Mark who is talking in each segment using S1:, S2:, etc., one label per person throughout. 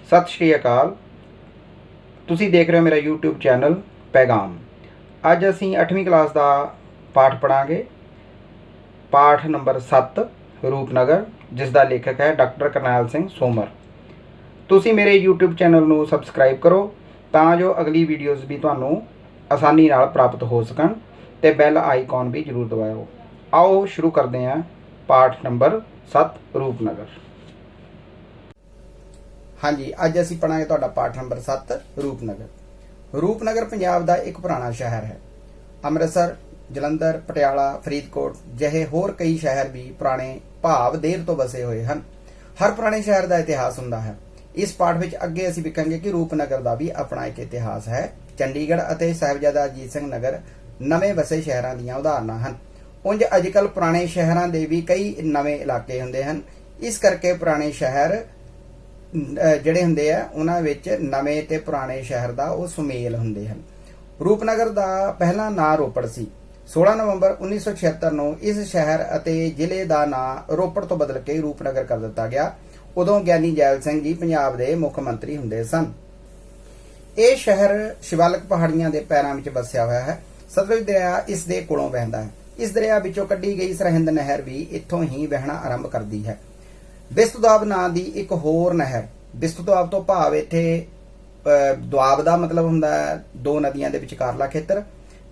S1: सत श्री अकाल। तुसी देख रहे हो मेरा यूट्यूब चैनल पैगाम। अज असी 8वीं क्लास का पाठ पढ़ांगे। पाठ नंबर 7 रूपनगर, जिसका लेखक है डॉक्टर करनैल सिंह सोमर। तुसी मेरे यूट्यूब चैनल को सबसक्राइब करो तां जो अगली वीडियोज़ भी तुहानू आसानी नाल प्राप्त हो सकन, ते बैल आइकॉन भी जरूर दबाओ। आओ शुरू करते हैं पाठ नंबर 7 रूपनगर। हाँ जी, अज असी पढ़ांगे तुहाडा पाठ नंबर 7 रूपनगर। रूपनगर पंजाब का एक पुराना शहर है। अमृतसर, जलंधर, पटियाला, फरीदकोट जहे होर कई शहर भी पुराने भाव देर तो बसे हुए हैं। हर पुराने शहर का इतिहास हुंदा है। इस पाठ में अगे असी वेखांगे कि रूपनगर का भी अपना एक इतिहास है। चंडीगढ़ और साहिबजादा अजीत सिंह नगर नवे बसे शहरों दीआं उदाहरणां हन। उंज अजकल पुराने शहरों के भी कई नवे इलाके हुंदे हन। इस करके पुराने शहर ਜਿਹੜੇ ਹੁੰਦੇ ਆ ਉਹਨਾਂ ਵਿੱਚ ਨਵੇਂ ਤੇ ਪੁਰਾਣੇ ਸ਼ਹਿਰ ਦਾ ਉਹ ਸੁਮੇਲ ਹੁੰਦੇ ਹਨ। ਰੂਪਨਗਰ ਦਾ ਪਹਿਲਾ ਨਾਂ ਰੋਪੜ ਸੀ। 16 ਨਵੰਬਰ 1976 ਨੂੰ ਇਸ ਸ਼ਹਿਰ ਅਤੇ ਜ਼ਿਲ੍ਹੇ ਦਾ ਨਾਂ ਰੋਪੜ ਤੋਂ ਬਦਲ ਕੇ ਰੂਪਨਗਰ ਕਰ ਦਿੱਤਾ ਗਿਆ। ਉਦੋਂ ਗਿਆਨੀ ਜੈਲ ਸਿੰਘ ਜੀ ਪੰਜਾਬ ਦੇ ਮੁੱਖ ਮੰਤਰੀ ਹੁੰਦੇ ਸਨ। ਇਹ ਸ਼ਹਿਰ ਸ਼ਿਵਾਲਿਕ ਪਹਾੜੀਆਂ ਦੇ ਪੈਰਾਂ ਵਿੱਚ ਵਸਿਆ ਹੋਇਆ ਹੈ। ਸਤਲੁਜ ਦਰਿਆ ਇਸ ਦੇ ਕੋਲੋਂ ਵਹਿੰਦਾ ਹੈ। ਇਸ ਦਰਿਆ ਵਿੱਚੋਂ ਕੱਢੀ ਗਈ ਸਰਹਿੰਦ ਨਹਿਰ ਵੀ ਇੱਥੋਂ ਹੀ ਵਹਿਣਾ ਆਰੰਭ ਕਰਦੀ ਹੈ। ਬਿਸਤ ਦੁਆਬ ਨਾਂ ਦੀ ਇੱਕ ਹੋਰ ਨਹਿਰ। ਬਿਸਤ ਦੁਆਬ ਤੋਂ ਭਾਵ ਇੱਥੇ ਦੁਆਬ ਦਾ ਮਤਲਬ ਹੁੰਦਾ ਹੈ ਦੋ ਨਦੀਆਂ ਦੇ ਵਿਚਕਾਰਲਾ ਖੇਤਰ,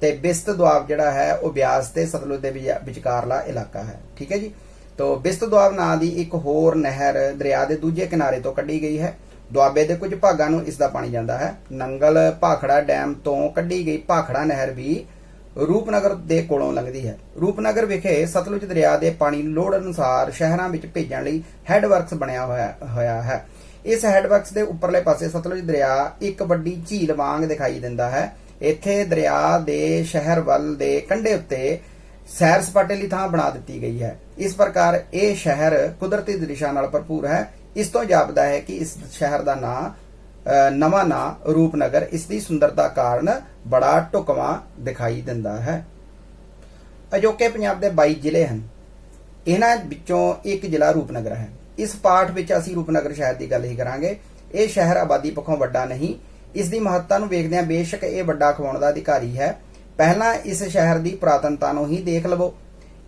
S1: ਤੇ ਬਿਸਤ ਦੁਆਬ ਜਿਹੜਾ ਹੈ ਉਹ ਬਿਆਸ ਤੇ ਸਤਲੁਜ ਦੇ ਵਿਚਕਾਰਲਾ ਇਲਾਕਾ ਹੈ। ਠੀਕ ਹੈ ਜੀ। ਤੋਂ ਬਿਸਤ ਦੁਆਬ ਨਾਂ ਦੀ ਇੱਕ ਹੋਰ ਨਹਿਰ ਦਰਿਆ ਦੇ ਦੂਜੇ ਕਿਨਾਰੇ ਤੋਂ ਕੱਢੀ ਗਈ ਹੈ। ਦੁਆਬੇ ਦੇ ਕੁਝ ਭਾਗਾਂ ਨੂੰ ਇਸ ਦਾ ਪਾਣੀ ਜਾਂਦਾ ਹੈ। ਨੰਗਲ ਭਾਖੜਾ ਡੈਮ ਤੋਂ ਕੱਢੀ ਗਈ ਭਾਖੜਾ ਨਹਿਰ ਵੀ ਰੂਪਨਗਰ ਦੇ ਕੋਲੋਂ ਲੰਘਦੀ ਹੈ। ਰੂਪਨਗਰ ਵਿਖੇ ਸਤਲੁਜ ਦਰਿਆ ਦੇ ਪਾਣੀ ਲੋੜ ਅਨੁਸਾਰ ਸ਼ਹਿਰਾਂ ਵਿੱਚ ਭੇਜਣ ਲਈ ਹੈਡਵਰਕਸ ਬਣਿਆ ਹੋਇਆ ਹੈ। ਇਸ ਹੈਡਵਰਕਸ ਦੇ ਉੱਪਰਲੇ ਪਾਸੇ ਸਤਲੁਜ ਦਰਿਆ ਇੱਕ ਵੱਡੀ ਝੀਲ ਵਾਂਗ ਦਿਖਾਈ ਦਿੰਦਾ ਹੈ। ਇੱਥੇ ਦਰਿਆ ਦੇ ਸ਼ਹਿਰ ਵੱਲ ਦੇ ਕੰਢੇ ਉੱਤੇ ਸੈਰ ਸਪਾਟੇ ਲਈ ਥਾਂ ਬਣਾ ਦਿੱਤੀ ਗਈ ਹੈ। ਇਸ ਪ੍ਰਕਾਰ ਇਹ ਸ਼ਹਿਰ ਕੁਦਰਤੀ ਦ੍ਰਿਸ਼ਾਂ ਨਾਲ ਭਰਪੂਰ ਹੈ। ਇਸ ਤੋਂ ਜਾਪਦਾ ਹੈ ਕਿ ਇਸ ਸ਼ਹਿਰ ਦਾ ਨਾਂ ਨਵਾਂ ਨਾਂ ਰੂਪਨਗਰ ਇਸ ਦੀ ਸੁੰਦਰਤਾ ਕਾਰਨ ਬੜਾ ਢੁਕਵਾਂ ਦਿਖਾਈ ਦਿੰਦਾ ਹੈ। ਅਜੋਕੇ ਪੰਜਾਬ ਦੇ 22 ਜ਼ਿਲ੍ਹੇ ਹਨ। ਇਹਨਾਂ ਵਿੱਚੋਂ ਇੱਕ ਜ਼ਿਲ੍ਹਾ ਰੂਪਨਗਰ ਹੈ। ਇਸ ਪਾਠ ਵਿੱਚ ਅਸੀਂ ਰੂਪਨਗਰ ਸ਼ਹਿਰ ਦੀ ਗੱਲ ਹੀ ਕਰਾਂਗੇ। ਇਹ ਸ਼ਹਿਰ ਆਬਾਦੀ ਪੱਖੋਂ ਵੱਡਾ ਨਹੀਂ। ਇਸ ਦੀ ਮਹੱਤਤਾ ਨੂੰ ਵੇਖਦਿਆਂ ਬੇਸ਼ੱਕ ਇਹ ਵੱਡਾ ਅਖਵਾਉਣ ਦਾ ਅਧਿਕਾਰੀ ਹੈ। ਪਹਿਲਾਂ ਇਸ ਸ਼ਹਿਰ ਦੀ ਪੁਰਾਤਨਤਾ ਨੂੰ ਹੀ ਦੇਖ ਲਵੋ।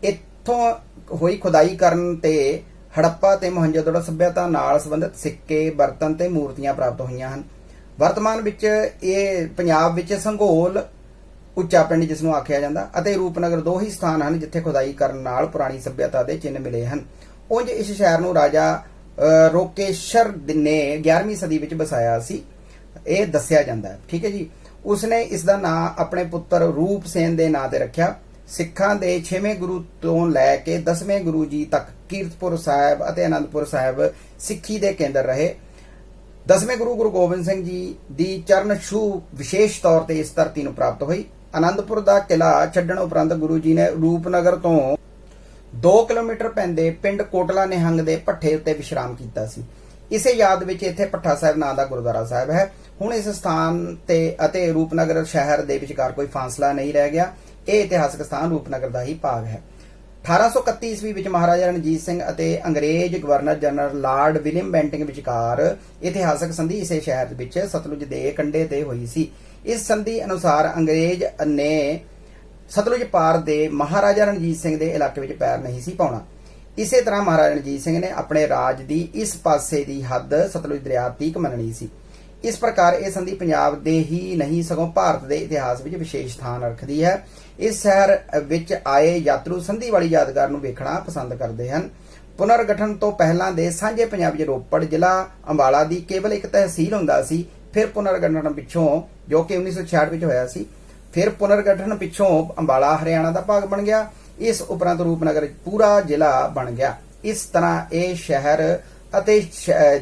S1: ਇੱਥੋਂ ਹੋਈ ਖੁਦਾਈ ਕਰਨ ਤੇ ਹੜੱਪਾ ਤੇ ਮੋਹਨਜੋਦੜੋ ਸੱਭਿਅਤਾ ਨਾਲ ਸੰਬੰਧਿਤ ਸਿੱਕੇ, ਬਰਤਨ ਤੇ ਮੂਰਤੀਆਂ ਪ੍ਰਾਪਤ ਹੋਈਆਂ ਹਨ। ਵਰਤਮਾਨ ਵਿੱਚ ਇਹ ਪੰਜਾਬ ਵਿੱਚ ਸੰਘੋਲ ਉੱਚਾ ਪਿੰਡ ਜਿਸ ਨੂੰ ਆਖਿਆ ਜਾਂਦਾ ਅਤੇ ਰੂਪਨਗਰ ਦੋ ਹੀ ਸਥਾਨ ਹਨ ਜਿੱਥੇ ਖੁਦਾਈ ਕਰਨ ਨਾਲ ਪੁਰਾਣੀ ਸੱਭਿਅਤਾ ਦੇ ਚਿੰਨ੍ਹ ਮਿਲੇ ਹਨ। ਉਂਝ ਇਸ ਸ਼ਹਿਰ ਨੂੰ ਰਾਜਾ ਰੋਕੇਸ਼ਰ ਨੇ 11ਵੀਂ ਸਦੀ ਵਿੱਚ ਵਸਾਇਆ ਸੀ, ਇਹ ਦੱਸਿਆ ਜਾਂਦਾ ਹੈ। ਠੀਕ ਹੈ ਜੀ। ਉਸਨੇ ਇਸ ਦਾ ਨਾਂ ਆਪਣੇ ਪੁੱਤਰ ਰੂਪ ਸੇਨ ਦੇ ਨਾਂ ਤੇ ਰੱਖਿਆ। ਸਿੱਖਾਂ ਦੇ 6ਵੇਂ ਗੁਰੂ ਤੋਂ ਲੈ ਕੇ 10ਵੇਂ ਗੁਰੂ ਜੀ ਤੱਕ ਕੀਰਤਪੁਰ ਸਾਹਿਬ ਅਤੇ ਅਨੰਦਪੁਰ ਸਾਹਿਬ ਸਿੱਖੀ ਦੇ ਕੇਂਦਰ ਰਹੇ। 10ਵੇਂ ਗੁਰੂ ਗੋਬਿੰਦ ਸਿੰਘ ਜੀ ਦੀ ਚਰਨ ਛੂਹ ਵਿਸ਼ੇਸ਼ ਤੌਰ ਤੇ ਇਸ ਧਰਤੀ ਨੂੰ ਪ੍ਰਾਪਤ ਹੋਈ। ਅਨੰਦਪੁਰ ਦਾ ਕਿਲਾ ਛੱਡਣ ਉਪਰੰਤ ਗੁਰੂ ਜੀ ਨੇ ਰੂਪਨਗਰ ਤੋਂ 2 ਕਿਲੋਮੀਟਰ ਪੈਂਦੇ ਪਿੰਡ ਕੋਟਲਾ ਨਿਹੰਗ ਦੇ ਭੱਠੇ ਉੱਤੇ ਵਿਸ਼ਰਾਮ ਕੀਤਾ ਸੀ। ਇਸੇ ਯਾਦ ਵਿੱਚ ਇੱਥੇ ਭੱਠਾ ਸਾਹਿਬ ਨਾਂ ਦਾ ਗੁਰਦੁਆਰਾ ਸਾਹਿਬ ਹੈ। ਹੁਣ ਇਸ ਸਥਾਨ ਤੇ ਅਤੇ ਰੂਪਨਗਰ ਸ਼ਹਿਰ ਦੇ ਵਿਚਕਾਰ ਕੋਈ ਫਾਸਲਾ ਨਹੀਂ ਰਹਿ ਗਿਆ। ਇਹ ਇਤਿਹਾਸਕ ਸਥਾਨ ਰੂਪਨਗਰ ਦਾ ਹੀ ਭਾਗ ਹੈ। 1831 ਈਸਵੀ ਵਿੱਚ ਮਹਾਰਾਜਾ ਰਣਜੀਤ ਸਿੰਘ ਅਤੇ ਅੰਗਰੇਜ਼ governor general Lord William Bentinck ਵਿਚਕਾਰ ਇਤਿਹਾਸਕ ਸੰਧੀ ਇਸੇ ਸ਼ਹਿਰ ਵਿੱਚ ਸਤਲੁਜ ਦੇ ਕੰਢੇ ਤੇ ਹੋਈ ਸੀ। ਇਸ ਸੰਧੀ ਅਨੁਸਾਰ ਅੰਗਰੇਜ਼ ਨੇ ਸਤਲੁਜ ਪਾਰ ਦੇ ਮਹਾਰਾਜਾ ਰਣਜੀਤ ਸਿੰਘ ਦੇ ਇਲਾਕੇ ਵਿੱਚ ਪੈਰ ਨਹੀਂ ਸੀ ਪਾਉਣਾ। ਇਸੇ ਤਰ੍ਹਾਂ ਮਹਾਰਾਜਾ ਰਣਜੀਤ ਸਿੰਘ ਨੇ ਆਪਣੇ ਰਾਜ ਦੀ ਇਸ ਪਾਸੇ ਦੀ ਹੱਦ ਸਤਲੁਜ ਦਰਿਆ ਤੀਕ ਮੰਨਣੀ ਸੀ। ਇਸ ਪ੍ਰਕਾਰ ਇਹ ਸੰਧੀ ਪੰਜਾਬ ਦੇ ਹੀ ਨਹੀਂ ਸਗੋਂ ਭਾਰਤ ਦੇ ਇਤਿਹਾਸ ਵਿੱਚ ਵਿਸ਼ੇਸ਼ ਸਥਾਨ ਰੱਖਦੀ ਹੈ। ਇਸ ਸ਼ਹਿਰ ਵਿੱਚ ਆਏ ਯਾਤਰੂ ਸੰਧੀ ਵਾਲੀ ਯਾਦਗਾਰ ਨੂੰ ਵੇਖਣਾ ਪਸੰਦ ਕਰਦੇ ਹਨ। ਪੁਨਰਗਠਨ ਤੋਂ ਪਹਿਲਾਂ ਦੇ ਸਾਂਝੇ ਪੰਜਾਬ ਵਿੱਚ ਰੋਪੜ ਜ਼ਿਲ੍ਹਾ ਅੰਬਾਲਾ ਦੀ ਕੇਵਲ ਇੱਕ ਤਹਿਸੀਲ ਹੁੰਦਾ ਸੀ। ਫਿਰ ਪੁਨਰਗਠਨ ਪਿੱਛੋਂ, ਜੋ ਕਿ 1966 ਵਿੱਚ ਹੋਇਆ ਸੀ, ਫਿਰ ਪੁਨਰਗਠਨ ਪਿੱਛੋਂ ਅੰਬਾਲਾ ਹਰਿਆਣਾ ਦਾ ਭਾਗ ਬਣ ਗਿਆ। ਇਸ ਉਪਰੰਤ ਰੂਪਨਗਰ ਪੂਰਾ ਜ਼ਿਲ੍ਹਾ ਬਣ ਗਿਆ। ਇਸ ਤਰ੍ਹਾਂ ਇਹ ਸ਼ਹਿਰ ਅਤੇ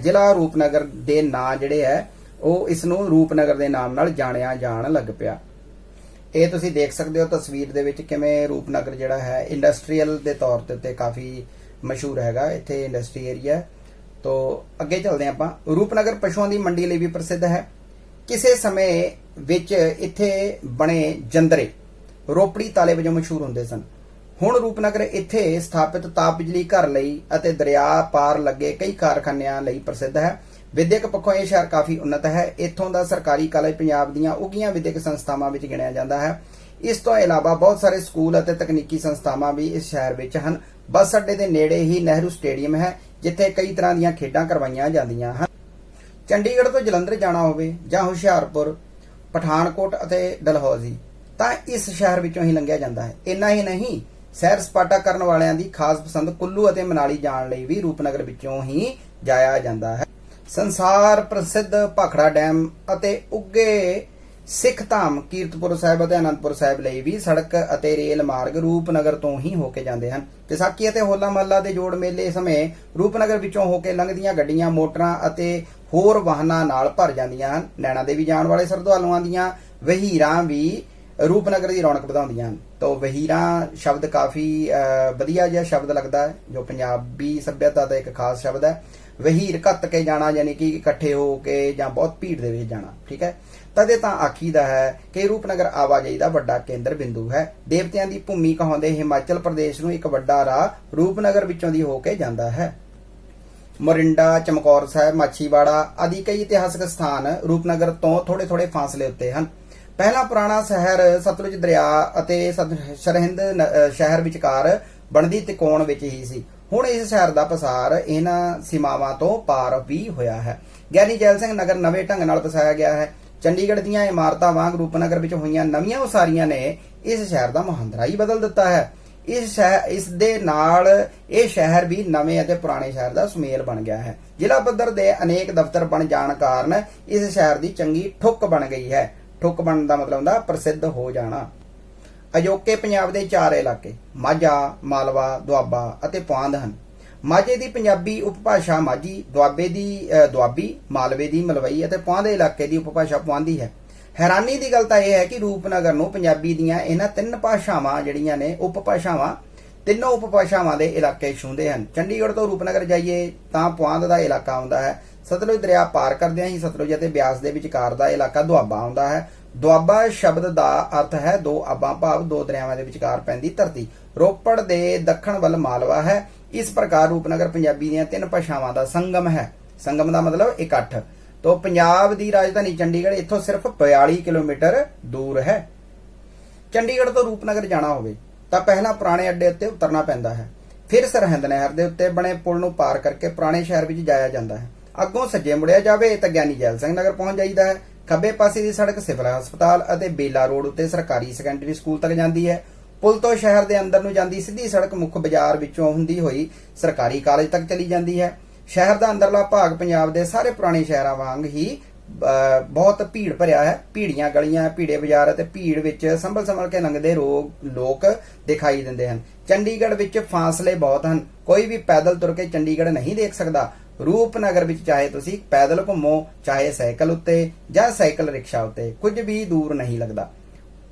S1: ਜ਼ਿਲ੍ਹਾ ਰੂਪਨਗਰ ਦੇ ਨਾਂ ਜਿਹੜੇ ਹੈ ਉਹ ਇਸ ਨੂੰ ਰੂਪਨਗਰ ਦੇ ਨਾਮ ਨਾਲ ਜਾਣਿਆ ਜਾਣ ਲੱਗ ਪਿਆ। ਇਹ ਤੁਸੀਂ ਦੇਖ ਸਕਦੇ ਹੋ ਤਸਵੀਰ ਦੇ ਵਿੱਚ ਕਿਵੇਂ ਰੂਪਨਗਰ ਜਿਹੜਾ ਹੈ ਇੰਡਸਟਰੀਅਲ ਦੇ ਤੌਰ ਤੇ ਕਾਫੀ ਮਸ਼ਹੂਰ ਹੈਗਾ। ਇੱਥੇ ਇੰਡਸਟਰੀ ਏਰੀਆ। ਤੋਂ ਅੱਗੇ ਚੱਲਦੇ ਆਪਾਂ। ਰੂਪਨਗਰ ਪਸ਼ੂਆਂ ਦੀ ਮੰਡੀ ਲਈ ਵੀ ਪ੍ਰਸਿੱਧ ਹੈ। ਕਿਸੇ ਸਮੇਂ ਵਿੱਚ ਇੱਥੇ ਬਣੇ ਜੰਦਰੇ ਰੋਪੜੀ ਤਾਲੇ ਵਜੋਂ ਮਸ਼ਹੂਰ ਹੁੰਦੇ ਸਨ। ਹੁਣ ਰੂਪਨਗਰ ਇੱਥੇ ਸਥਾਪਿਤ ਤਾਪ ਬਿਜਲੀ ਘਰ ਲਈ ਅਤੇ ਦਰਿਆ ਪਾਰ ਲੱਗੇ ਕਈ ਕਾਰਖਾਨਿਆਂ ਲਈ ਪ੍ਰਸਿੱਧ ਹੈ। ਵਿਦਿਅਕ ਪੱਖੋਂ ਇਹ ਸ਼ਹਿਰ ਕਾਫੀ ਉન્નਤ ਹੈ। ਇੱਥੋਂ ਦਾ ਸਰਕਾਰੀ ਕਾਲਜ ਪੰਜਾਬ ਦੀਆਂ ਉੱਘੀਆਂ ਵਿਦਿਅਕ ਸੰਸਥਾਵਾਂ ਵਿੱਚ ਗਿਣਿਆ ਜਾਂਦਾ ਹੈ। ਇਸ ਤੋਂ ਇਲਾਵਾ ਬਹੁਤ ਸਾਰੇ ਸਕੂਲ ਅਤੇ ਤਕਨੀਕੀ ਸੰਸਥਾਵਾਂ ਵੀ ਇਸ ਸ਼ਹਿਰ ਵਿੱਚ ਹਨ। ਬੱਸ ਅੱਡੇ ਦੇ ਨੇੜੇ ਹੀ ਨਹਿਰੂ ਸਟੇਡੀਅਮ ਹੈ, ਜਿੱਥੇ ਕਈ ਤਰ੍ਹਾਂ ਦੀਆਂ ਖੇਡਾਂ ਕਰਵਾਈਆਂ ਜਾਂਦੀਆਂ ਹਨ। ਚੰਡੀਗੜ੍ਹ ਤੋਂ ਜਲੰਧਰ ਜਾਣਾ ਹੋਵੇ ਜਾਂ ਹੁਸ਼ਿਆਰਪੁਰ, ਪਠਾਨਕੋਟ ਅਤੇ ਡਲਹੌਜ਼ੀ ਤਾਂ ਇਸ ਸ਼ਹਿਰ ਵਿੱਚੋਂ ਹੀ ਲੰਘਿਆ ਜਾਂਦਾ ਹੈ। ਇੰਨਾ ਹੀ ਨਹੀਂ, ਸੈਰ ਸਪਾਟਾ ਕਰਨ ਵਾਲਿਆਂ ਦੀ ਖਾਸ ਪਸੰਦ ਕੁੱਲੂ ਅਤੇ ਮਨਾਲੀ ਜਾਣ ਲਈ ਵੀ ਰੂਪਨਗਰ ਵਿੱਚੋਂ ਹੀ ਜਾਇਆ ਜਾਂਦਾ ਹੈ। ਸੰਸਾਰ ਪ੍ਰਸਿੱਧ ਭਾਖੜਾ ਡੈਮ ਅਤੇ ਉੱਘੇ ਸਿੱਖ ਧਾਮ ਕੀਰਤਪੁਰ ਸਾਹਿਬ ਅਤੇ ਅਨੰਦਪੁਰ ਸਾਹਿਬ ਲਈ ਵੀ ਸੜਕ ਅਤੇ ਰੇਲ ਮਾਰਗ ਰੂਪਨਗਰ ਤੋਂ ਹੀ ਹੋ ਕੇ ਜਾਂਦੇ ਹਨ। ਵਿਸਾਖੀ ਅਤੇ ਹੋਲਾ ਮਹੱਲਾ ਦੇ ਜੋੜ ਮੇਲੇ ਸਮੇਂ ਰੂਪਨਗਰ ਵਿੱਚੋਂ ਹੋ ਕੇ ਲੰਘਦੀਆਂ ਗੱਡੀਆਂ, ਮੋਟਰਾਂ ਅਤੇ ਹੋਰ ਵਾਹਨਾਂ ਨਾਲ ਭਰ ਜਾਂਦੀਆਂ ਹਨ। ਨੈਣਾ ਦੇਵੀ ਜਾਣ ਵਾਲੇ ਸ਼ਰਧਾਲੂਆਂ ਦੀਆਂ ਵਹੀਰਾਂ ਵੀ ਰੂਪਨਗਰ ਦੀ ਰੌਣਕ ਵਧਾਉਂਦੀਆਂ ਹਨ। ਤਾਂ ਵਹੀਰਾਂ ਸ਼ਬਦ ਕਾਫੀ ਵਧੀਆ ਜਿਹਾ ਸ਼ਬਦ ਲੱਗਦਾ ਹੈ, ਜੋ ਪੰਜਾਬੀ ਸੱਭਿਅਤਾ ਦਾ ਇੱਕ ਖਾਸ ਸ਼ਬਦ ਹੈ। ਵਹੀਰ ਘੱਤ ਕੇ ਜਾਣਾ, ਯਾਨੀ ਕਿ ਇਕੱਠੇ ਹੋ ਕੇ ਜਾਂ ਬਹੁਤ ਭੀੜ ਦੇ ਵਿੱਚ ਜਾਣਾ, ਠੀਕ ਹੈ। ਤਦੇ ਤਾਂ ਆਖੀਦਾ ਹੈ ਕਿ ਰੂਪਨਗਰ ਆਵਾਜਾਈ ਦਾ ਵੱਡਾ ਕੇਂਦਰ ਬਿੰਦੂ ਹੈ। ਦੇਵਤਿਆਂ ਦੀ ਭੂਮੀ ਕਹਾਉਂਦੇ ਹਿਮਾਚਲ ਪ੍ਰਦੇਸ਼ ਨੂੰ ਇੱਕ ਵੱਡਾ ਰਾਹ ਰੂਪਨਗਰ ਵਿੱਚੋਂ ਦੀ ਹੋ ਕੇ ਜਾਂਦਾ ਹੈ। ਮੋਰਿੰਡਾ, ਚਮਕੌਰ ਸਾਹਿਬ, ਮਾਛੀਵਾੜਾ ਆਦਿ ਕਈ ਇਤਿਹਾਸਕ ਸਥਾਨ ਰੂਪਨਗਰ ਤੋਂ ਥੋੜੇ ਫਾਸਲੇ ਉੱਤੇ ਹਨ। ਪਹਿਲਾ ਪੁਰਾਣਾ ਸ਼ਹਿਰ ਸਤਲੁਜ ਦਰਿਆ ਅਤੇ ਸਰਹਿੰਦ ਸ਼ਹਿਰ ਵਿਚਕਾਰ ਬਣਦੀ ਤਿਕੋਣ ਵਿੱਚ ਹੀ ਸੀ। ਹੁਣ ਇਸ ਸ਼ਹਿਰ ਦਾ ਪਸਾਰ ਇਹਨਾਂ ਸੀਮਾਵਾਂ ਤੋਂ ਪਾਰ ਵੀ ਹੋਇਆ ਹੈ। ਗਿਆਨੀ ਜੈਲ ਸਿੰਘ ਨਗਰ ਨਵੇਂ ਢੰਗ ਨਾਲ ਵਸਾਇਆ ਗਿਆ ਹੈ। ਚੰਡੀਗੜ੍ਹ ਦੀਆਂ ਇਮਾਰਤਾਂ ਵਾਂਗ ਰੂਪਨਗਰ ਵਿੱਚ ਹੋਈਆਂ ਨਵੀਆਂ ਉਸਾਰੀਆਂ ਨੇ ਇਸ ਸ਼ਹਿਰ ਦਾ ਮੁਹਾਂਦਰਾ ਹੀ ਬਦਲ ਦਿੱਤਾ ਹੈ। ਇਸ ਦੇ ਨਾਲ ਇਹ ਸ਼ਹਿਰ ਵੀ ਨਵੇਂ ਅਤੇ ਪੁਰਾਣੇ ਸ਼ਹਿਰ ਦਾ ਸੁਮੇਲ ਬਣ ਗਿਆ ਹੈ। ਜ਼ਿਲ੍ਹਾ ਪੱਧਰ ਦੇ ਅਨੇਕ ਦਫ਼ਤਰ ਬਣ ਜਾਣ ਕਾਰਨ ਇਸ ਸ਼ਹਿਰ ਦੀ ਚੰਗੀ ਠੁੱਕ ਬਣ ਗਈ ਹੈ। ਠੁੱਕ ਬਣਨ ਦਾ ਮਤਲਬ ਹੁੰਦਾ ਪ੍ਰਸਿੱਧ ਹੋ ਜਾਣਾ। ਅਜੋਕੇ ਪੰਜਾਬ ਦੇ 4 ਇਲਾਕੇ ਮਾਝਾ, ਮਾਲਵਾ, ਦੁਆਬਾ ਅਤੇ ਪੁਆਂਧ ਹਨ। ਮਾਝੇ ਦੀ ਪੰਜਾਬੀ ਉਪਭਾਸ਼ਾ ਮਾਝੀ, ਦੁਆਬੇ ਦੀ ਦੁਆਬੀ, ਮਾਲਵੇ ਦੀ ਮਲਵਈ ਅਤੇ ਪੁਆਂਧ ਇਲਾਕੇ ਦੀ ਉਪਭਾਸ਼ਾ ਪੁਆਂਧੀ ਹੈ। ਹੈਰਾਨੀ ਦੀ ਗੱਲ ਤਾਂ ਇਹ ਹੈ ਕਿ ਰੂਪਨਗਰ ਨੂੰ ਪੰਜਾਬੀ ਦੀਆਂ ਇਹਨਾਂ 3 ਭਾਸ਼ਾਵਾਂ ਜਿਹੜੀਆਂ ਨੇ ਉਪਭਾਸ਼ਾਵਾਂ, ਤਿੰਨੋਂ ਉਪਭਾਸ਼ਾਵਾਂ ਦੇ ਇਲਾਕੇ ਛੂੰਹਦੇ ਹਨ। ਚੰਡੀਗੜ੍ਹ ਤੋਂ ਰੂਪਨਗਰ ਜਾਈਏ ਤਾਂ ਪੁਆਂਧ ਦਾ ਇਲਾਕਾ ਆਉਂਦਾ ਹੈ। ਸਤਲੁਜ ਦਰਿਆ ਪਾਰ ਕਰਦਿਆਂ ਹੀ ਸਤਲੁਜ ਅਤੇ ਬਿਆਸ ਦੇ ਵਿਚਕਾਰ ਦਾ ਇਲਾਕਾ ਦੁਆਬਾ ਆਉਂਦਾ ਹੈ। ਦੁਆਬਾ ਸ਼ਬਦ ਦਾ ਅਰਥ ਹੈ ਦੋ ਆਬਾਂ, ਭਾਵ 2 ਦਰਿਆਵਾਂ ਦੇ ਵਿਚਕਾਰ ਪੈਂਦੀ ਧਰਤੀ। ਰੋਪੜ ਦੇ ਦੱਖਣ ਵੱਲ ਮਾਲਵਾ ਹੈ। ਇਸ ਪ੍ਰਕਾਰ ਰੂਪਨਗਰ ਪੰਜਾਬੀ ਦੀਆਂ 3 ਭਾਸ਼ਾਵਾਂ ਦਾ ਸੰਗਮ ਹੈ। ਸੰਗਮ ਦਾ ਮਤਲਬ ਇਕੱਠ। ਤੋਂ ਪੰਜਾਬ ਦੀ ਰਾਜਧਾਨੀ ਚੰਡੀਗੜ੍ਹ ਇੱਥੋਂ ਸਿਰਫ 42 ਕਿਲੋਮੀਟਰ ਦੂਰ ਹੈ। ਚੰਡੀਗੜ੍ਹ ਤੋਂ ਰੂਪਨਗਰ ਜਾਣਾ ਹੋਵੇ ਤਾਂ ਪਹਿਲਾਂ ਪੁਰਾਣੇ ਅੱਡੇ ਉੱਤੇ ਉਤਰਨਾ ਪੈਂਦਾ ਹੈ। ਫਿਰ ਸਰਹਿੰਦ ਨਹਿਰ ਦੇ ਉੱਤੇ ਬਣੇ ਪੁਲ ਨੂੰ ਪਾਰ ਕਰਕੇ ਪੁਰਾਣੇ ਸ਼ਹਿਰ ਵਿੱਚ ਜਾਇਆ ਜਾਂਦਾ ਹੈ। ਅੱਗੋਂ ਸੱਜੇ ਮੁੜਿਆ ਜਾਵੇ ਤਾਂ ਗਿਆਨੀ ਜੈਲ ਸਿੰਘ ਨਗਰ ਪਹੁੰਚ ਜਾਈਦਾ ਹੈ। ਖੱਬੇ ਪਾਸੇ ਦੀ ਸੜਕ ਸਿਵਲ ਹਸਪਤਾਲ ਅਤੇ ਬੇਲਾ ਰੋਡ ਉੱਤੇ ਸਰਕਾਰੀ ਸੈਕੰਡਰੀ ਸਕੂਲ ਤੱਕ ਜਾਂਦੀ ਹੈ। ਪੁਲ ਤੋਂ ਸ਼ਹਿਰ ਦੇ ਅੰਦਰ ਨੂੰ ਜਾਂਦੀ ਸਿੱਧੀ ਸੜਕ ਮੁੱਖ ਬਾਜ਼ਾਰ ਵਿੱਚੋਂ ਹੁੰਦੀ ਹੋਈ ਸਰਕਾਰੀ ਕਾਲਜ ਤੱਕ ਚਲੀ ਜਾਂਦੀ ਹੈ। ਸ਼ਹਿਰ ਦਾ ਅੰਦਰਲਾ ਭਾਗ ਪੰਜਾਬ ਦੇ ਸਾਰੇ ਪੁਰਾਣੇ ਸ਼ਹਿਰਾਂ ਵਾਂਗ ਹੀ ਬਹੁਤ ਭੀੜ ਭਰਿਆ ਹੈ। ਭੀੜੀਆਂ ਗਲੀਆਂ, ਭੀੜੇ ਬਾਜ਼ਾਰ ਅਤੇ ਭੀੜ ਵਿੱਚ ਸੰਭਲ ਕੇ ਲੰਘਦੇ ਲੋਕ ਦਿਖਾਈ ਦਿੰਦੇ ਹਨ। ਚੰਡੀਗੜ੍ਹ ਵਿੱਚ ਫਾਸਲੇ ਬਹੁਤ ਹਨ। ਕੋਈ ਵੀ ਪੈਦਲ ਤੁਰ ਕੇ ਚੰਡੀਗੜ੍ਹ ਨਹੀਂ ਦੇਖ ਸਕਦਾ। ਰੂਪਨਗਰ ਵਿੱਚ ਚਾਹੇ ਤੁਸੀਂ ਪੈਦਲ ਘੁੰਮੋ, ਚਾਹੇ ਸਾਈਕਲ ਉੱਤੇ ਜਾਂ ਸਾਈਕਲ ਰਿਕਸ਼ਾ ਉੱਤੇ, ਕੁਝ ਵੀ ਦੂਰ ਨਹੀਂ ਲੱਗਦਾ।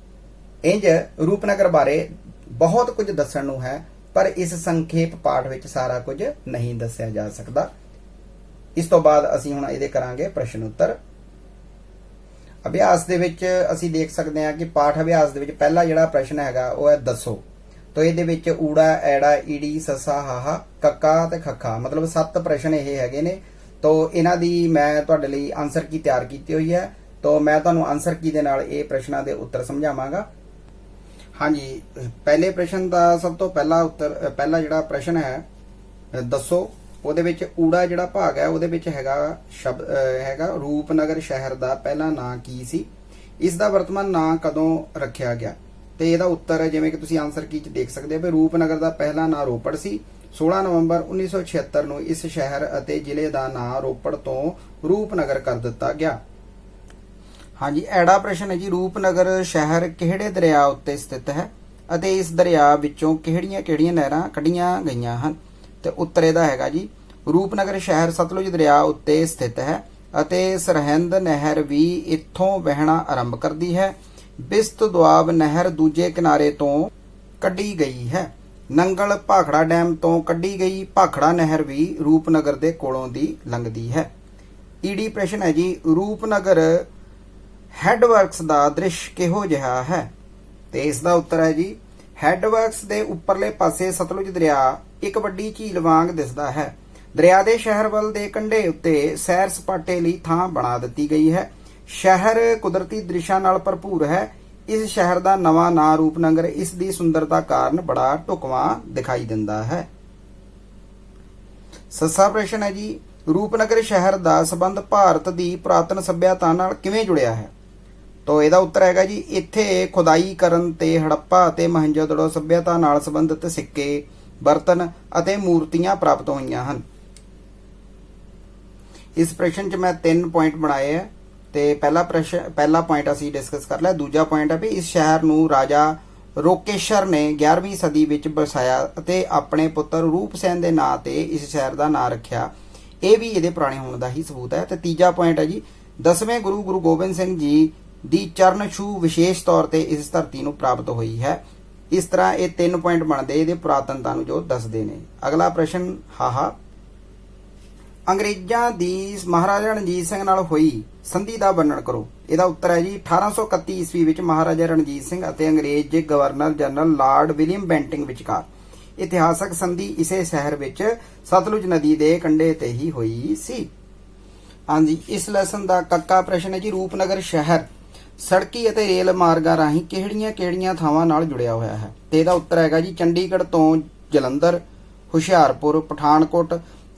S1: ਇੰਜ ਰੂਪਨਗਰ ਬਾਰੇ ਬਹੁਤ ਕੁਝ ਦੱਸਣ ਨੂੰ ਹੈ, ਪਰ ਇਸ ਸੰਖੇਪ ਪਾਠ ਵਿੱਚ ਸਾਰਾ ਕੁਝ ਨਹੀਂ ਦੱਸਿਆ ਜਾ ਸਕਦਾ। ਇਸ ਤੋਂ ਬਾਅਦ ਅਸੀਂ ਹੁਣ ਇਹਦੇ ਕਰਾਂਗੇ ਪ੍ਰਸ਼ਨ ਉੱਤਰ। ਅਭਿਆਸ ਦੇ ਵਿੱਚ ਅਸੀਂ ਦੇਖ ਸਕਦੇ ਹਾਂ ਕਿ ਪਾਠ ਅਭਿਆਸ ਦੇ ਵਿੱਚ ਪਹਿਲਾ ਜਿਹੜਾ ਪ੍ਰਸ਼ਨ ਹੈਗਾ ਉਹ ਹੈ ਦੱਸੋ। ਤੋ ਇਹਦੇ ਵਿੱਚ ਊੜਾ, ਐੜਾ, ਈੜੀ, ਸੱਸਾ, ਹਾਹਾ, ਕੱਕਾ ਤੇ ਖੱਖਾ, ਮਤਲਬ 7 ਪ੍ਰਸ਼ਨ ਇਹ ਹੈਗੇ ਨੇ। ਤੋ ਇਹਨਾਂ ਦੀ ਮੈਂ ਤੁਹਾਡੇ ਲਈ ਆਨਸਰ ਕੀ ਤਿਆਰ ਕੀਤੀ ਹੋਈ ਹੈ। ਤੋ ਮੈਂ ਤੁਹਾਨੂੰ ਆਨਸਰ ਕੀ ਦੇ ਨਾਲ ਇਹ ਪ੍ਰਸ਼ਨਾਂ ਦੇ ਉੱਤਰ ਸਮਝਾਵਾਂਗਾ। ਹਾਂਜੀ, ਪਹਿਲੇ ਪ੍ਰਸ਼ਨ ਦਾ ਸਭ ਤੋਂ ਪਹਿਲਾ ਜਿਹੜਾ ਪ੍ਰਸ਼ਨ ਹੈ ਦੱਸੋ, ਉਹਦੇ ਵਿੱਚ ਊੜਾ ਜਿਹੜਾ ਭਾਗ ਹੈ ਉਹਦੇ ਵਿੱਚ ਹੈਗਾ ਸ਼ਬਦ ਹੈਗਾ ਰੂਪਨਗਰ ਸ਼ਹਿਰ ਦਾ ਪਹਿਲਾ ਨਾਂ ਕੀ ਸੀ, ਇਸ ਦਾ ਵਰਤਮਾਨ ਨਾਂ ਕਦੋਂ ਰੱਖਿਆ ਗਿਆ। ਤੇ ਇਹਦਾ ਉੱਤਰ ਜਿਵੇਂ ਕਿ ਤੁਸੀਂ ਆਨਸਰ ਕੀ ਚ ਦੇਖ ਸਕਦੇ ਹੋ ਵੀ ਰੂਪਨਗਰ ਦਾ ਪਹਿਲਾ ਨਾਂ ਰੋਪੜ ਸੀ। 16 ਨਵੰਬਰ 1976 ਨੂੰ ਇਸ ਸ਼ਹਿਰ ਅਤੇ ਜ਼ਿਲ੍ਹੇ ਦਾ ਨਾਂ ਰੋਪੜ ਤੋਂ ਰੂਪਨਗਰ ਕਰ ਦਿੱਤਾ ਗਿਆ। ਹਾਂਜੀ, ਐੜਾ ਪ੍ਰਸ਼ਨ ਹੈ ਜੀ, ਰੂਪਨਗਰ ਸ਼ਹਿਰ ਕਿਹੜੇ ਦਰਿਆ ਉੱਤੇ ਸਥਿਤ ਹੈ ਅਤੇ ਇਸ ਦਰਿਆ ਵਿੱਚੋਂ ਕਿਹੜੀਆਂ ਨਹਿਰਾਂ ਕੱਢੀਆਂ ਗਈਆਂ ਹਨ। ਤੇ ਉੱਤਰ ਇਹਦਾ ਹੈਗਾ ਜੀ, ਰੂਪਨਗਰ ਸ਼ਹਿਰ ਸਤਲੁਜ ਦਰਿਆ ਉੱਤੇ ਸਥਿਤ ਹੈ ਅਤੇ ਸਰਹਿੰਦ ਨਹਿਰ ਵੀ ਇੱਥੋਂ ਵਹਿਣਾ ਆਰੰਭ ਕਰਦੀ ਹੈ। ਬਿਸਤ ਦੁਆਬ ਨਹਿਰ ਦੂਜੇ ਕਿਨਾਰੇ ਤੋਂ ਕੱਢੀ ਗਈ ਹੈ। ਨੰਗਲ ਭਾਖੜਾ ਡੈਮ ਤੋਂ ਕੱਢੀ ਗਈ ਭਾਖੜਾ ਨਹਿਰ ਵੀ ਰੂਪਨਗਰ ਦੇ ਕੋਲੋਂ ਦੀ ਲੰਘਦੀ ਹੈ। ਈਡੀ ਪ੍ਰਸ਼ਨ ਹੈ ਜੀ, ਰੂਪਨਗਰ ਹੈਡਵਰਕਸ ਦਾ ਦ੍ਰਿਸ਼ ਕਿਹੋ ਜਿਹਾ ਹੈ। ਤੇ ਇਸ ਦਾ ਉੱਤਰ ਹੈ ਜੀ, ਹੈਡਵਰਕਸ ਦੇ ਉੱਪਰਲੇ ਪਾਸੇ ਸਤਲੁਜ ਦਰਿਆ ਇੱਕ ਵੱਡੀ ਝੀਲ ਵਾਂਗ ਦਿਸਦਾ ਹੈ। ਦਰਿਆ ਦੇ ਸ਼ਹਿਰ ਵੱਲ ਦੇ ਕੰਢੇ ਉੱਤੇ ਸੈਰ ਸਪਾਟੇ ਲਈ ਥਾਂ ਬਣਾ ਦਿੱਤੀ ਗਈ ਹੈ। ਸ਼ਹਿਰ ਕੁਦਰਤੀ ਦ੍ਰਿਸ਼ਾਂ ਨਾਲ ਭਰਪੂਰ ਹੈ। ਇਸ ਸ਼ਹਿਰ ਦਾ ਨਵਾਂ ਨਾਂ ਰੂਪਨਗਰ ਇਸ ਦੀ ਸੁੰਦਰਤਾ ਕਾਰਨ ਬੜਾ ਢੁਕਵਾਂ ਦਿਖਾਈ ਦਿੰਦਾ ਹੈ। ਸੱਸਾ ਪ੍ਰਸ਼ਨ ਹੈ ਜੀ, ਰੂਪਨਗਰ ਸ਼ਹਿਰ ਦਾ ਸੰਬੰਧ ਭਾਰਤ ਦੀ ਪੁਰਾਤਨ ਸੱਭਿਅਤਾ ਨਾਲ ਕਿਵੇਂ ਜੁੜਿਆ ਹੈ? ਤਾਂ ਇਹਦਾ ਉੱਤਰ ਹੈਗਾ ਜੀ, ਇੱਥੇ ਖੁਦਾਈ ਕਰਨ ਤੇ ਹੜੱਪਾ ਅਤੇ ਮੋਹਨਜੋਦੜੋ ਸੱਭਿਅਤਾ ਨਾਲ ਸੰਬੰਧਿਤ ਸਿੱਕੇ, ਬਰਤਨ ਅਤੇ ਮੂਰਤੀਆਂ ਪ੍ਰਾਪਤ ਹੋਈਆਂ ਹਨ। ਇਸ ਪ੍ਰਸ਼ਨ 'ਚ ਮੈਂ 3 ਪੁਆਇੰਟ ਬਣਾਏ ਹੈ ਤੇ ਪਹਿਲਾ ਪੁਆਇੰਟ ਅਸੀਂ ਡਿਸਕਸ ਕਰ ਲਿਆ। ਦੂਜਾ ਪੁਆਇੰਟ ਹੈ ਵੀ ਇਸ ਸ਼ਹਿਰ ਨੂੰ ਰਾਜਾ ਰੋਕੇਸ਼ਰ ਨੇ 11ਵੀਂ ਸਦੀ ਵਿੱਚ ਵਸਾਇਆ ਅਤੇ ਆਪਣੇ ਪੁੱਤਰ ਰੂਪਸੈਨ ਦੇ ਨਾਂ ਤੇ ਇਸ ਸ਼ਹਿਰ ਦਾ ਨਾਂ ਰੱਖਿਆ। ਇਹ ਵੀ ਇਹਦੇ ਪੁਰਾਣੇ ਹੋਣ ਦਾ ਹੀ ਸਬੂਤ ਹੈ। ਤੇ ਤੀਜਾ ਪੁਆਇੰਟ ਹੈ ਜੀ, 10ਵੇਂ ਗੁਰੂ ਗੋਬਿੰਦ ਸਿੰਘ ਜੀ ਦੀ ਚਰਨ ਛੂਹ ਵਿਸ਼ੇਸ਼ ਤੌਰ ਤੇ ਇਸ ਧਰਤੀ ਨੂੰ ਪ੍ਰਾਪਤ ਹੋਈ ਹੈ। ਇਸ ਤਰ੍ਹਾਂ ਇਹ 3 ਪੁਆਇੰਟ ਬਣਦੇ ਇਹਦੇ ਪੁਰਾਤਨਤਾ ਨੂੰ ਜੋ ਦੱਸਦੇ ਨੇ। ਅਗਲਾ ਪ੍ਰਸ਼ਨ ਹਾਹਾ, ਅੰਗਰੇਜ਼ਾਂ ਦੀ ਮਹਾਰਾਜਾ ਰਣਜੀਤ ਸਿੰਘ ਨਾਲ ਹੋਈ ਸੰਧੀ ਦਾ ਵਰਣਨ ਕਰੋ। ਇਹਦਾ ਉੱਤਰ ਹੈ ਜੀ, 1831 ਈਸਵੀ ਵਿੱਚ ਮਹਾਰਾਜਾ ਰਣਜੀਤ ਸਿੰਘ ਅਤੇ ਅੰਗਰੇਜ਼ governor general Lord William Bentinck ਵਿਚਕਾਰ ਇਤਿਹਾਸਕ ਸੰਧੀ ਇਸੇ ਸ਼ਹਿਰ ਵਿੱਚ ਸਤਲੁਜ ਨਦੀ ਦੇ ਕੰਢੇ ਤੇ ਹੀ ਹੋਈ ਸੀ। ਹਾਂਜੀ, ਇਸ ਲੈਸਨ ਦਾ ਕੱਕਾ ਪ੍ਰਸ਼ਨ ਹੈ ਜੀ, ਰੂਪਨਗਰ ਸ਼ਹਿਰ ਸੜਕੀ ਅਤੇ ਰੇਲ ਮਾਰਗਾਂ ਰਾਹੀਂ ਕਿਹੜੀਆਂ ਥਾਵਾਂ ਨਾਲ ਜੁੜਿਆ ਹੋਇਆ ਹੈ? ਤੇ ਇਹਦਾ ਉੱਤਰ ਹੈਗਾ ਜੀ, ਚੰਡੀਗੜ੍ਹ ਤੋਂ ਜਲੰਧਰ, ਹੁਸ਼ਿਆਰਪੁਰ, ਪਠਾਨਕੋਟ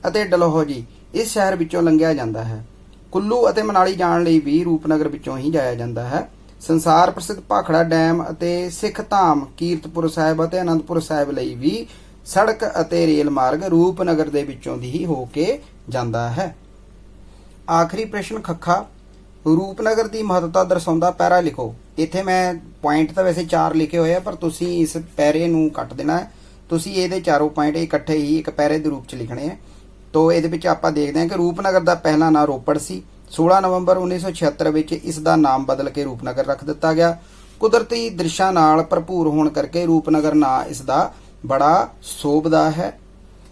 S1: ਅਤੇ ਡਲਹੌਜੀ ਇਸ ਸ਼ਹਿਰ ਵਿੱਚੋਂ ਲੰਘਿਆ ਜਾਂਦਾ ਹੈ। ਕੁੱਲੂ ਅਤੇ ਮਨਾਲੀ ਜਾਣ ਲਈ ਵੀ ਰੂਪਨਗਰ ਵਿੱਚੋਂ ਹੀ ਜਾਇਆ ਜਾਂਦਾ ਹੈ। ਸੰਸਾਰ ਪ੍ਰਸਿੱਧ ਭਾਖੜਾ ਡੈਮ ਅਤੇ ਸਿੱਖ ਧਾਮ ਕੀਰਤਪੁਰ ਸਾਹਿਬ ਅਤੇ ਅਨੰਦਪੁਰ ਸਾਹਿਬ ਲਈ ਵੀ ਸੜਕ ਅਤੇ ਰੇਲ ਮਾਰਗ ਰੂਪਨਗਰ ਦੇ ਵਿੱਚੋਂ ਦੀ ਹੀ ਹੋ ਕੇ ਜਾਂਦਾ ਹੈ। ਆਖਰੀ ਪ੍ਰਸ਼ਨ ਖੱਖਾ, ਰੂਪਨਗਰ ਦੀ ਮਹੱਤਤਾ ਦਰਸਾਉਂਦਾ ਪੈਰਾ ਲਿਖੋ। ਇੱਥੇ ਮੈਂ ਪੁਆਇੰਟ ਤਾਂ ਵੈਸੇ 4 ਲਿਖੇ ਹੋਏ ਆ, ਪਰ ਤੁਸੀਂ ਇਸ ਪੈਰੇ ਨੂੰ ਕੱਟ ਦੇਣਾ ਹੈ। ਤੁਸੀਂ ਇਹਦੇ ਚਾਰੋਂ ਪੁਆਇੰਟ ਇਕੱਠੇ ਹੀ ਇੱਕ ਪੈਰੇ ਦੇ ਰੂਪ 'ਚ ਲਿਖਣੇ ਹੈ। ਤੋ ਇਹਦੇ ਵਿੱਚ ਆਪਾਂ ਦੇਖਦੇ ਹਾਂ ਕਿ ਰੂਪਨਗਰ ਦਾ ਪਹਿਲਾ ਨਾਂ ਰੋਪੜ ਸੀ। 16 ਨਵੰਬਰ 1976 ਵਿੱਚ ਇਸ ਦਾ ਨਾਮ ਬਦਲ ਕੇ ਰੂਪਨਗਰ ਰੱਖ ਦਿੱਤਾ ਗਿਆ। ਕੁਦਰਤੀ ਦ੍ਰਿਸ਼ਾਂ ਨਾਲ ਭਰਪੂਰ ਹੋਣ ਕਰਕੇ ਰੂਪਨਗਰ ਨਾਂ ਇਸ ਦਾ ਬੜਾ ਸੋਭਦਾ ਹੈ।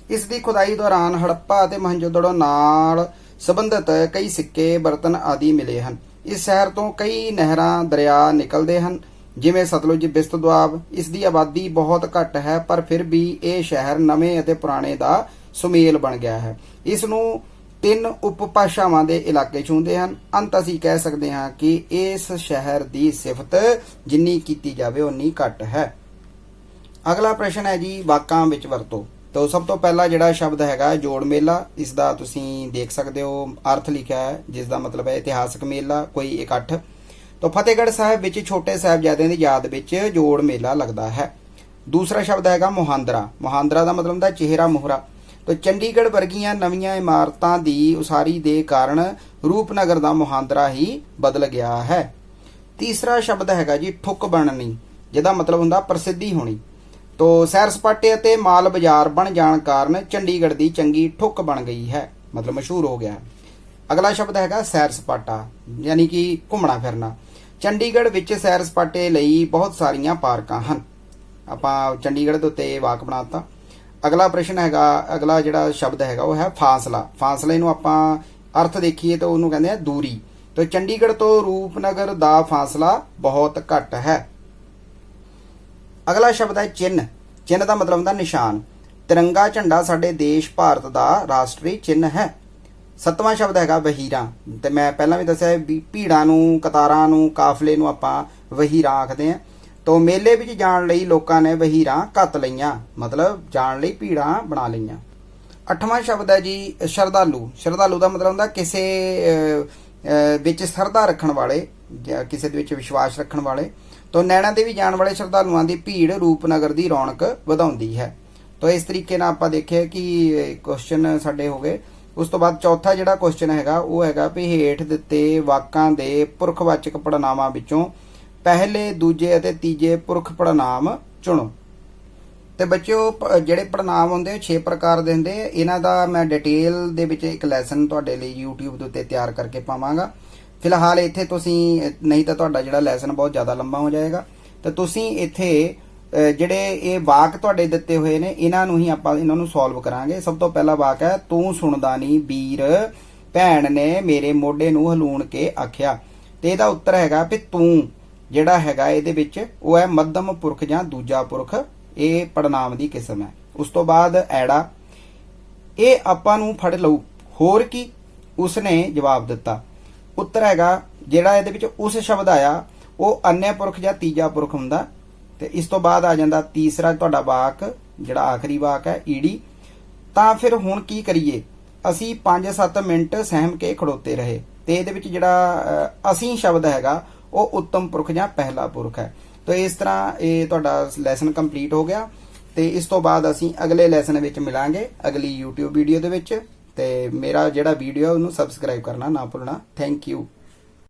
S1: ਇਸ ਦੀ ਖੁਦਾਈ ਦੌਰਾਨ ਹੜੱਪਾ ਅਤੇ ਮੋਹਨਜੋਦੜੋ ਨਾਲ ਸੰਬੰਧਿਤ ਕਈ ਸਿੱਕੇ, ਬਰਤਨ ਆਦਿ ਮਿਲੇ ਹਨ। ਇਸ ਸ਼ਹਿਰ ਤੋਂ ਕਈ ਨਹਿਰਾਂ, ਦਰਿਆ ਨਿਕਲਦੇ ਹਨ, ਜਿਵੇਂ ਸਤਲੁਜ, ਬਿਸਤ ਦੁਆਬ। ਇਸ ਦੀ ਆਬਾਦੀ ਬਹੁਤ ਘੱਟ ਹੈ, ਪਰ ਫਿਰ ਵੀ ਇਹ ਸ਼ਹਿਰ ਨਵੇਂ ਅਤੇ ਪੁਰਾਣੇ ਦਾ ਸੁਮੇਲ ਬਣ ਗਿਆ ਹੈ। ਇਸ ਨੂੰ 3 ਉਪਭਾਸ਼ਾਵਾਂ ਦੇ ਇਲਾਕੇ ਛੂੰਹਦੇ ਹਨ। ਅੰਤ ਅਸੀਂ ਕਹਿ ਸਕਦੇ ਹਾਂ ਕਿ ਇਸ ਸ਼ਹਿਰ ਦੀ ਸਿਫਤ ਜਿੰਨੀ ਕੀਤੀ ਜਾਵੇ ਉਨੀ ਘੱਟ ਹੈ। ਅਗਲਾ ਪ੍ਰਸ਼ਨ ਹੈ ਜੀ, ਵਾਕਾਂ ਵਿੱਚ ਵਰਤੋ। ਤਾਂ ਸਭ ਤੋਂ ਪਹਿਲਾ ਜਿਹੜਾ ਸ਼ਬਦ ਹੈਗਾ ਜੋੜ ਮੇਲਾ, ਇਸ ਦਾ ਤੁਸੀਂ ਦੇਖ ਸਕਦੇ ਹੋ ਅਰਥ ਲਿਖਿਆ ਹੈ, ਜਿਸ ਦਾ ਮਤਲਬ ਹੈ ਇਤਿਹਾਸਕ ਮੇਲਾ, ਕੋਈ ਇਕੱਠ। ਤਾਂ ਫਤਿਹਗੜ੍ਹ ਸਾਹਿਬ ਵਿੱਚ ਛੋਟੇ ਸਾਹਿਬਜ਼ਾਦਿਆਂ ਦੀ ਯਾਦ ਵਿੱਚ ਜੋੜ ਮੇਲਾ ਲੱਗਦਾ ਹੈ। ਦੂਸਰਾ ਸ਼ਬਦ ਹੈਗਾ ਮੁਹਾਂਦਰਾ। ਮੁਹਾਂਦਰਾ ਦਾ ਮਤਲਬ ਹੁੰਦਾ ਚਿਹਰਾ ਮੋਹਰਾ। ਤਾਂ ਚੰਡੀਗੜ੍ਹ ਵਰਗੀਆਂ ਨਵੀਆਂ ਇਮਾਰਤਾਂ ਦੀ ਉਸਾਰੀ ਦੇ ਕਾਰਨ ਰੂਪਨਗਰ ਦਾ ਮੁਹਾਂਦਰਾ ਹੀ ਬਦਲ ਗਿਆ ਹੈ। ਤੀਸਰਾ ਸ਼ਬਦ ਹੈਗਾ ਜੀ ਠੁੱਕ ਬਣਨੀ, ਜਿਹਦਾ ਮਤਲਬ ਹੁੰਦਾ ਪ੍ਰਸਿੱਧੀ ਹੋਣੀ। ਤੋ ਸੈਰ ਸਪਾਟੇ ਅਤੇ ਮਾਲ ਬਾਜ਼ਾਰ ਬਣ ਜਾਣ ਕਾਰਨ ਚੰਡੀਗੜ੍ਹ ਦੀ ਚੰਗੀ ਠੁੱਕ ਬਣ ਗਈ ਹੈ, ਮਤਲਬ ਮਸ਼ਹੂਰ ਹੋ ਗਿਆ। ਅਗਲਾ ਸ਼ਬਦ ਹੈਗਾ ਸੈਰ ਸਪਾਟਾ, ਯਾਨੀ ਕਿ ਘੁੰਮਣਾ ਫਿਰਨਾ। ਚੰਡੀਗੜ੍ਹ ਵਿੱਚ ਸੈਰ ਸਪਾਟੇ ਲਈ ਬਹੁਤ ਸਾਰੀਆਂ ਪਾਰਕਾਂ ਹਨ। ਆਪਾਂ ਚੰਡੀਗੜ੍ਹ ਦੇ ਉੱਤੇ ਵਾਕ ਬਣਾਤਾ। ਅਗਲਾ ਪ੍ਰਸ਼ਨ ਹੈਗਾ, ਅਗਲਾ ਜਿਹੜਾ ਸ਼ਬਦ ਹੈਗਾ ਉਹ ਹੈ ਫਾਸਲਾ। ਫਾਸਲੇ ਨੂੰ ਆਪਾਂ ਅਰਥ ਦੇਖੀਏ ਤਾਂ ਉਹਨੂੰ ਕਹਿੰਦੇ ਆ ਦੂਰੀ। ਤਾਂ ਚੰਡੀਗੜ੍ਹ ਤੋਂ ਰੂਪਨਗਰ ਦਾ ਫਾਸਲਾ ਬਹੁਤ ਘੱਟ ਹੈ। ਅਗਲਾ ਸ਼ਬਦ ਹੈ ਚਿੰਨ੍ਹ। ਚਿੰਨ੍ਹ ਦਾ ਮਤਲਬ ਹੁੰਦਾ ਨਿਸ਼ਾਨ। ਤਿਰੰਗਾ ਝੰਡਾ ਸਾਡੇ ਦੇਸ਼ ਭਾਰਤ ਦਾ ਰਾਸ਼ਟਰੀ ਚਿੰਨ੍ਹ ਹੈ। 7ਵਾਂ ਸ਼ਬਦ ਹੈਗਾ ਵਹੀਰਾਂ। ਤੇ ਮੈਂ ਪਹਿਲਾਂ ਵੀ ਦੱਸਿਆ ਵੀ ਭੀੜਾਂ ਨੂੰ, ਕਤਾਰਾਂ ਨੂੰ, ਕਾਫਲੇ ਨੂੰ ਆਪਾਂ ਵਹੀਰਾਂ ਆਖਦੇ ਹਾਂ। ਤੋ ਮੇਲੇ ਵਿੱਚ ਜਾਣ ਲਈ ਲੋਕਾਂ ਨੇ ਵਹੀਰਾਂ ਘੱਤ ਲਈਆਂ, ਮਤਲਬ ਜਾਣ ਲਈ ਭੀੜਾਂ ਬਣਾ ਲਈਆਂ। 8ਵਾਂ ਸ਼ਬਦ ਹੈ ਜੀ ਸ਼ਰਧਾਲੂ। ਸ਼ਰਧਾਲੂ ਦਾ ਮਤਲਬ ਹੁੰਦਾ ਕਿਸੇ ਵਿੱਚ ਸ਼ਰਧਾ ਰੱਖਣ ਵਾਲੇ, ਜਾਂ ਕਿਸੇ ਦੇ ਵਿੱਚ ਵਿਸ਼ਵਾਸ ਰੱਖਣ ਵਾਲੇ। ਤੋ ਨੈਣਾ ਦੇਵੀ ਜਾਣ ਵਾਲੇ ਸ਼ਰਧਾਲੂਆਂ ਦੀ ਭੀੜ ਰੂਪਨਗਰ ਦੀ ਰੌਣਕ ਵਧਾਉਂਦੀ ਹੈ। ਤੋ ਇਸ ਤਰੀਕੇ ਨਾਲ ਆਪਾਂ ਦੇਖਿਆ ਕਿ ਕੁਐਸਚਨ ਸਾਡੇ ਹੋ ਗਏ। ਉਸ ਤੋਂ ਬਾਅਦ ਚੌਥਾ ਜਿਹੜਾ ਕੁਐਸਚਨ ਹੈਗਾ ਉਹ ਹੈਗਾ ਵੀ ਹੇਠ ਦਿੱਤੇ ਵਾਕਾਂ ਦੇ ਪੁਰਖਵਾਚਕ ਪੜਨਾਵਾਂ ਵਿੱਚੋਂ ਪਹਿਲੇ, ਦੂਜੇ ਅਤੇ ਤੀਜੇ ਪੁਰਖ ਪੜਨਾਮ ਚੁਣੋ। ਤੇ ਬੱਚਿਓ ਜਿਹੜੇ ਪੜਨਾਮ ਹੁੰਦੇ 6 ਪ੍ਰਕਾਰ ਦੇ ਹੁੰਦੇ। ਇਹਨਾਂ ਦਾ ਮੈਂ ਡਿਟੇਲ ਦੇ ਵਿੱਚ ਇੱਕ ਲੈਸਨ ਤੁਹਾਡੇ ਲਈ YouTube ਦੇ ਉੱਤੇ ਤਿਆਰ ਕਰਕੇ ਪਾਵਾਂਗਾ। ਫਿਲਹਾਲ ਇੱਥੇ ਤੁਸੀਂ, ਨਹੀਂ ਤਾਂ ਤੁਹਾਡਾ ਜਿਹੜਾ ਲੈਸਨ ਬਹੁਤ ਜ਼ਿਆਦਾ ਲੰਬਾ ਹੋ ਜਾਏਗਾ। ਤਾਂ ਤੁਸੀਂ ਇੱਥੇ ਜਿਹੜੇ ਇਹ ਵਾਕ ਤੁਹਾਡੇ ਦਿੱਤੇ ਹੋਏ ਨੇ ਇਹਨਾਂ ਨੂੰ ਹੀ ਆਪਾਂ ਇਹਨਾਂ ਨੂੰ ਸੋਲਵ ਕਰਾਂਗੇ। ਸਭ ਤੋਂ ਪਹਿਲਾ ਵਾਕ ਹੈ, ਤੂੰ ਸੁਣਦਾ ਨਹੀਂ ਵੀਰ, ਭੈਣ ਨੇ ਮੇਰੇ ਮੋਢੇ ਨੂੰ ਹਲੂਣ ਕੇ ਆਖਿਆ। ਤੇ ਇਹਦਾ ਉੱਤਰ ਹੈਗਾ ਵੀ ਤੂੰ ਜਿਹੜਾ ਹੈਗਾ ਇਹਦੇ ਵਿੱਚ ਉਹ ਹੈ ਮੱਧਮ ਪੁਰਖ ਜਾਂ ਦੂਜਾ ਪੁਰਖ, ਇਹ ਪੜਨਾਮ ਦੀ ਕਿਸਮ ਹੈ। ਉਸ ਤੋਂ ਬਾਅਦ ਐੜਾ। ਇਹ ਆਪਾਂ ਨੂੰ ਫੜ ਲਊ। ਹੋਰ ਕੀ? ਉਸਨੇ ਜਵਾਬ ਦਿੱਤਾ। ਉੱਤਰ ਹੈਗਾ ਜਿਹੜਾ ਇਹਦੇ ਵਿੱਚ ਉਸ ਸ਼ਬਦ ਆਇਆ ਉਹ ਅਨਯ ਪੁਰਖ ਜਾਂ ਤੀਜਾ ਪੁਰਖ ਹੁੰਦਾ। ਤੇ ਇਸ ਤੋਂ ਬਾਅਦ ਆ ਜਾਂਦਾ ਤੀਸਰਾ ਤੁਹਾਡਾ ਵਾਕ, ਜਿਹੜਾ ਆਖਰੀ ਵਾਕ ਹੈ ਈੜੀ। ਤਾਂ ਫਿਰ ਹੁਣ ਕੀ ਕਰੀਏ? ਅਸੀਂ 5-7 ਮਿੰਟ ਸਹਿਮ ਕੇ ਖੜੋਤੇ ਰਹੇ ਤੇ ਇਹਦੇ ਵਿੱਚ ਜਿਹੜਾ ਅਸੀਂ ਸ਼ਬਦ ਹੈਗਾ ਉਹ ਉੱਤਮ ਪੁਰਖ ਜਾਂ ਪਹਿਲਾ ਪੁਰਖ ਹੈ। ਤਾਂ ਇਸ ਤਰ੍ਹਾਂ ਇਹ ਤੁਹਾਡਾ ਲੈਸਨ ਕੰਪਲੀਟ ਹੋ ਗਿਆ ਤੇ ਇਸ ਤੋਂ ਬਾਅਦ ਅਸੀਂ ਅਗਲੇ ਲੈਸਨ ਵਿੱਚ ਮਿਲਾਂਗੇ ਅਗਲੀ YouTube ਵੀਡੀਓ ਦੇ ਵਿੱਚ। ਤੇ ਮੇਰਾ ਜਿਹੜਾ ਵੀਡੀਓ ਉਹਨੂੰ ਸਬਸਕ੍ਰਾਈਬ ਕਰਨਾ ਨਾ ਭੁੱਲਣਾ। Thank you.